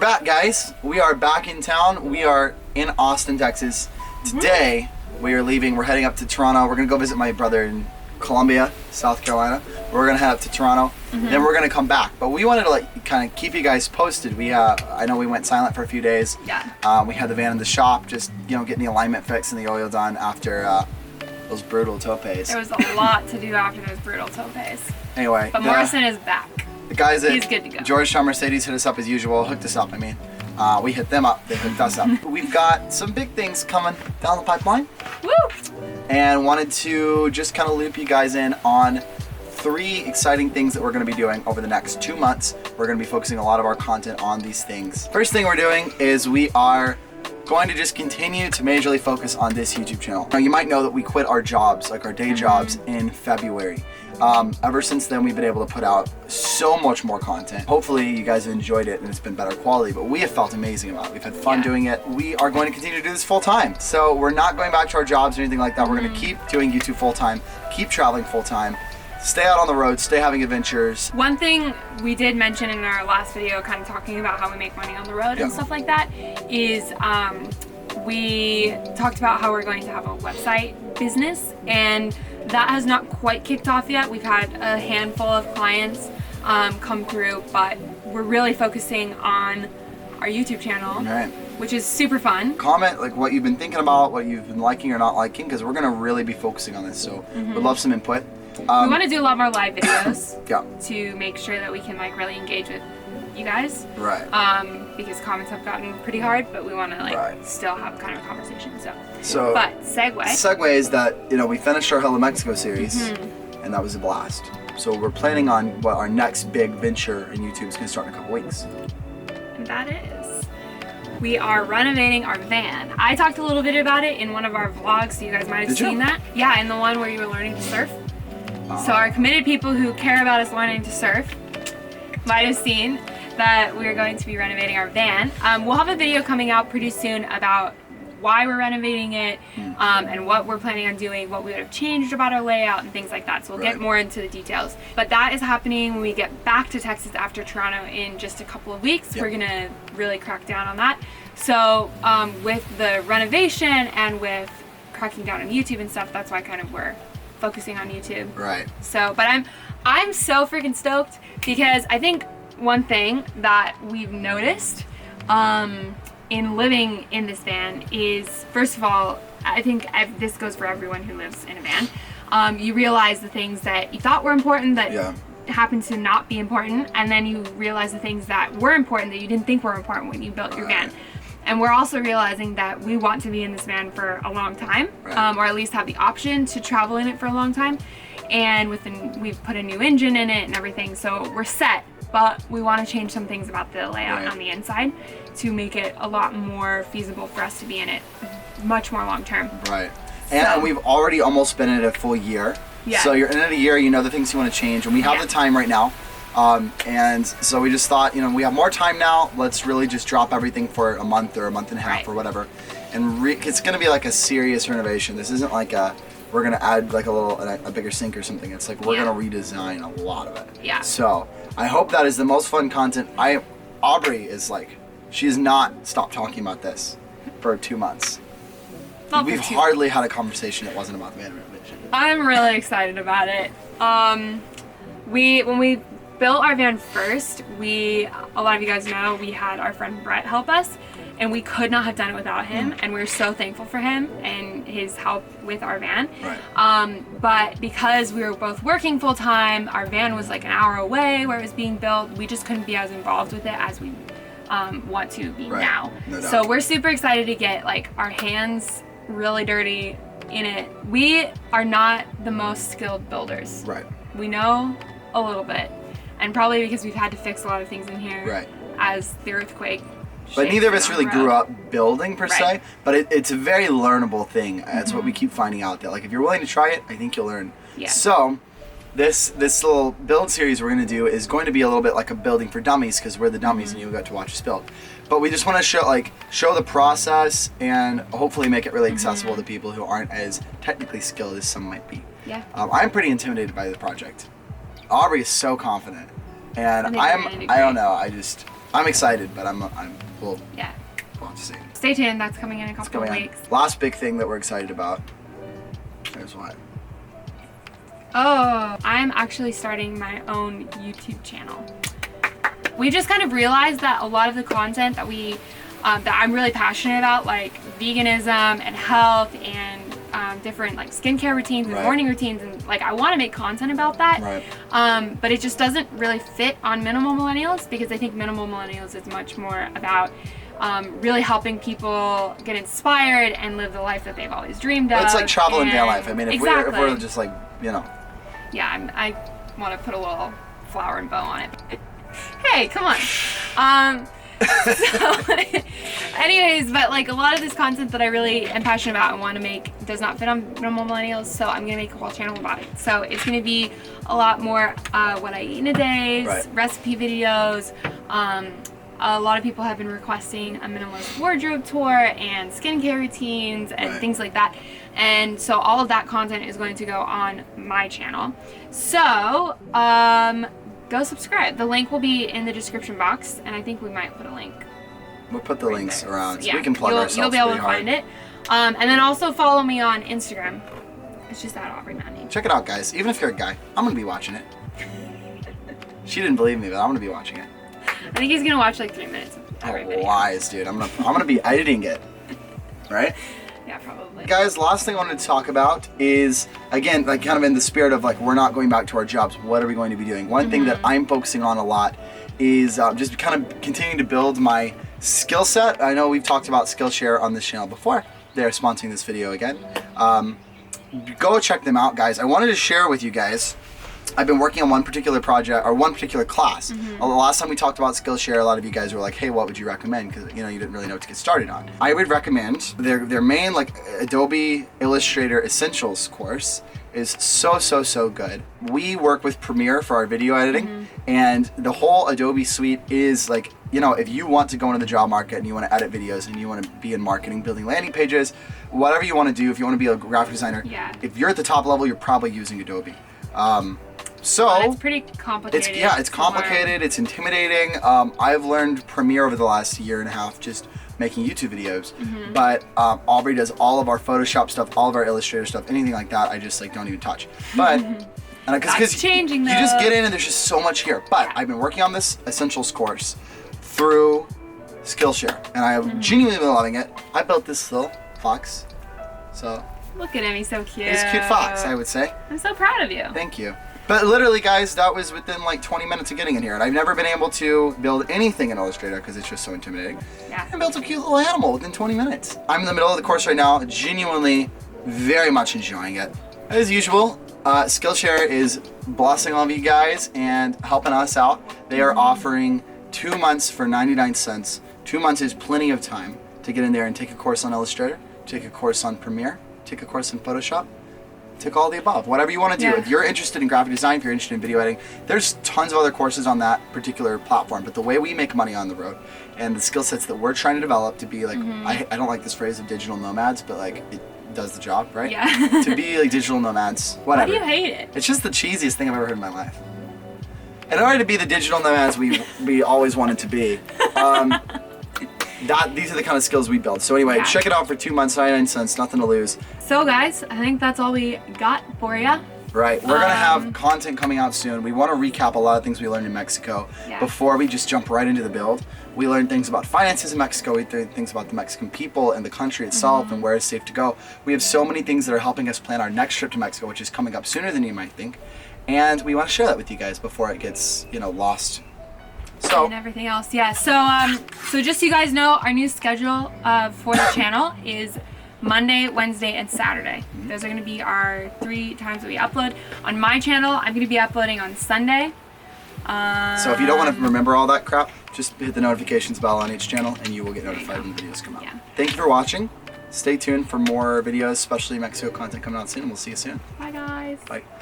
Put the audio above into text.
back, guys. We are back in town. We are in Austin, Texas. Today, we are leaving. We're heading up to Toronto. We're going to go visit my brother in Columbia, South Carolina. We're going to head up to Toronto. Then we're going to come back. But we wanted to like kind of keep you guys posted. We I know we went silent for a few days. Yeah. We had the van in the shop, just getting the alignment fixed and the oil done after those brutal topes. There was a lot to do after those brutal topes. Anyway. But Morrison is back. The guys at He's good to go. Georgetown Mercedes hit us up as usual, hooked us up, we hit them up, they hooked us up. We've got some big things coming down the pipeline. Woo! And wanted to just kind of loop you guys in on 3 exciting things that we're going to be doing over the next 2 months. We're going to be focusing a lot of our content on these things. First thing we're doing is we are going to just continue to majorly focus on this YouTube channel. Now you might know that we quit our jobs, like our day jobs, in February. Ever since then, we've been able to put out so much more content. Hopefully you guys have enjoyed it and it's been better quality, but we have felt amazing about it. We've had fun doing it. We are going to continue to do this full time. So we're not going back to our jobs or anything like that. We're going to keep doing YouTube full time, keep traveling full time, stay out on the road, stay having adventures. One thing we did mention in our last video, kind of talking about how we make money on the road and stuff like that, is we talked about how we're going to have a website business, and that has not quite kicked off yet. We've had a handful of clients come through, but we're really focusing on our YouTube channel, which is super fun. Comment like what you've been thinking about, what you've been liking or not liking, because we're gonna really be focusing on this. So we'd love some input. We want to do a lot more live videos Yeah. to make sure that we can like really engage with you guys. Right. Because comments have gotten pretty hard, but we want to like still have kind of a conversation. So but segue is that we finished our Hello Mexico series, and that was a blast. So we're planning on what our next big venture in YouTube is going to start in a couple weeks. And that is, we are renovating our van. I talked a little bit about it in one of our vlogs, so you guys might have seen that. Yeah, in the one where you were learning to surf. So our committed people who care about us learning to surf might have seen that we're going to be renovating our van. We'll have a video coming out pretty soon about why we're renovating it, and what we're planning on doing, what we would have changed about our layout and things like that. So we'll get more into the details. But that is happening when we get back to Texas after Toronto in just a couple of weeks. We're gonna really crack down on that. So with the renovation and with cracking down on YouTube and stuff, that's why kind of we're focusing on YouTube. Right. So, but I'm so freaking stoked, because I think one thing that we've noticed in living in this van is, first of all, I think this goes for everyone who lives in a van. You realize the things that you thought were important that happen to not be important, and then you realize the things that were important that you didn't think were important when you built your van. And we're also realizing that we want to be in this van for a long time, or at least have the option to travel in it for a long time. And we've put a new engine in it and everything, so we're set. But we want to change some things about the layout on the inside to make it a lot more feasible for us to be in it much more long term. Right. And we've already almost been in it a full year. Yeah. So you're in it a year, you know the things you want to change, and we have the time right now. And so we just thought, we have more time now. Let's really just drop everything for a month or a month and a half or whatever. And it's going to be like a serious renovation. This isn't like we're going to add like a bigger sink or something. It's like we're going to redesign a lot of it. Yeah. So I hope that is the most fun content. Aubrey is like, she has not stopped talking about this for 2 months. We've hardly had a conversation that wasn't about the van renovation. I'm really excited about it. When we built our van first, a lot of you guys know, we had our friend Brett help us, and we could not have done it without him, and we're so thankful for him and his help with our van. But because we were both working full time, our van was like an hour away where it was being built, we just couldn't be as involved with it as we want to be now. No doubt. So we're super excited to get like our hands really dirty in it. We are not the most skilled builders. We know a little bit, and probably because we've had to fix a lot of things in here as the earthquake. But neither of us really grew up building per se, but it's a very learnable thing. That's what we keep finding out, that like if you're willing to try it, I think you'll learn. So this little build series we're going to do is going to be a little bit like a building for dummies, because we're the dummies and you got to watch us build. But we just want to show the process and hopefully make it really accessible to people who aren't as technically skilled as some might be. I'm pretty intimidated by the project. Aubrey is so confident, and I don't know, I'm excited, but we'll Yeah. have to see. Stay tuned. That's coming in a couple of weeks. Last big thing that we're excited about. Here's what. Oh, I'm actually starting my own YouTube channel. We just kind of realized that a lot of the content that that I'm really passionate about, like veganism and health and different like skincare routines and morning routines, and like I want to make content about that. Right. But it just doesn't really fit on Minimal Millennials, because I think Minimal Millennials is much more about really helping people get inspired and live the life that they've always dreamed of. It's like travel and van life. I mean, if we're just like, you know. Yeah, I want to put a little flower and bow on it. Hey, come on. So, anyways, but like a lot of this content that I really am passionate about and want to make does not fit on Minimal Millennials, so I'm gonna make a whole channel about it. So it's gonna be a lot more what I eat in a day, recipe videos. A lot of people have been requesting a minimalist wardrobe tour and skincare routines and things like that. And so all of that content is going to go on my channel. So go subscribe. The link will be in the description box, and I think we might put a link. We'll put the links around so yeah, we can plug ourselves. You'll be able to find it. And then also follow me on Instagram. It's just that Aubry Manny. Check it out, guys. Even if you're a guy, I'm gonna be watching it. She didn't believe me, but I'm gonna be watching it. I think he's gonna watch like 3 minutes of every video. Lies, dude. I'm gonna be editing it. Right? Yeah, probably. Guys, last thing I wanted to talk about is, again, like kind of in the spirit of like we're not going back to our jobs. What are we going to be doing? One thing that I'm focusing on a lot is just kind of continuing to build my skill set. I know we've talked about Skillshare on this channel before. They're sponsoring this video again. Go check them out, guys. I wanted to share with you guys. I've been working on one particular project or one particular class. The last time we talked about Skillshare, a lot of you guys were like, "Hey, what would you recommend?" Because you didn't really know what to get started on. I would recommend their main like Adobe Illustrator Essentials course is so good. We work with Premiere for our video editing, and the whole Adobe suite is like, if you want to go into the job market and you want to edit videos and you want to be in marketing, building landing pages, whatever you want to do, if you want to be a graphic designer, if you're at the top level, you're probably using Adobe. It's pretty complicated. It's complicated. It's intimidating. I've learned Premiere over the last year and a half just making YouTube videos. But Aubry does all of our Photoshop stuff, all of our Illustrator stuff, anything like that. I just like don't even touch. But because changing you just get in and there's just so much here. But I've been working on this Essentials course through Skillshare, and I'm genuinely loving it. I built this little fox, so. Look at him, he's so cute. He's a cute fox, I would say. I'm so proud of you. Thank you. But literally, guys, that was within like 20 minutes of getting in here. And I've never been able to build anything in Illustrator because it's just so intimidating. Yeah. I built a cute little animal within 20 minutes. I'm in the middle of the course right now, genuinely very much enjoying it. As usual, Skillshare is blessing all of you guys and helping us out. They are offering 2 months for 99 cents. 2 months is plenty of time to get in there and take a course on Illustrator, take a course on Premiere, take a course in Photoshop, take all the above, whatever you want to do. If you're interested in graphic design, if you're interested in video editing, there's tons of other courses on that particular platform. But the way we make money on the road and the skill sets that we're trying to develop to be like, I don't like this phrase of digital nomads, but like it does the job, right? Yeah. To be like digital nomads, whatever. Why do you hate it? It's just the cheesiest thing I've ever heard in my life. In order to be the digital nomads we always wanted to be, these are the kind of skills we build. So anyway, check it out for 2 months, 99 cents, nothing to lose. So guys, I think that's all we got for you. Right, we're gonna have content coming out soon. We want to recap a lot of things we learned in Mexico before we just jump right into the build. We learned things about finances in Mexico. We learned things about the Mexican people and the country itself and where it's safe to go. We have so many things that are helping us plan our next trip to Mexico, which is coming up sooner than you might think. And we want to share that with you guys before it gets, lost. So, and everything else, so just so you guys know, our new schedule for the channel is Monday, Wednesday, and Saturday. Those are going to be our 3 times that we upload. On my channel, I'm going to be uploading on Sunday. So if you don't want to remember all that crap, just hit the notifications bell on each channel and you will get notified when videos come out. Thank you for watching. Stay tuned for more videos, especially Mexico content coming out soon, and we'll see you soon. Bye guys. Bye.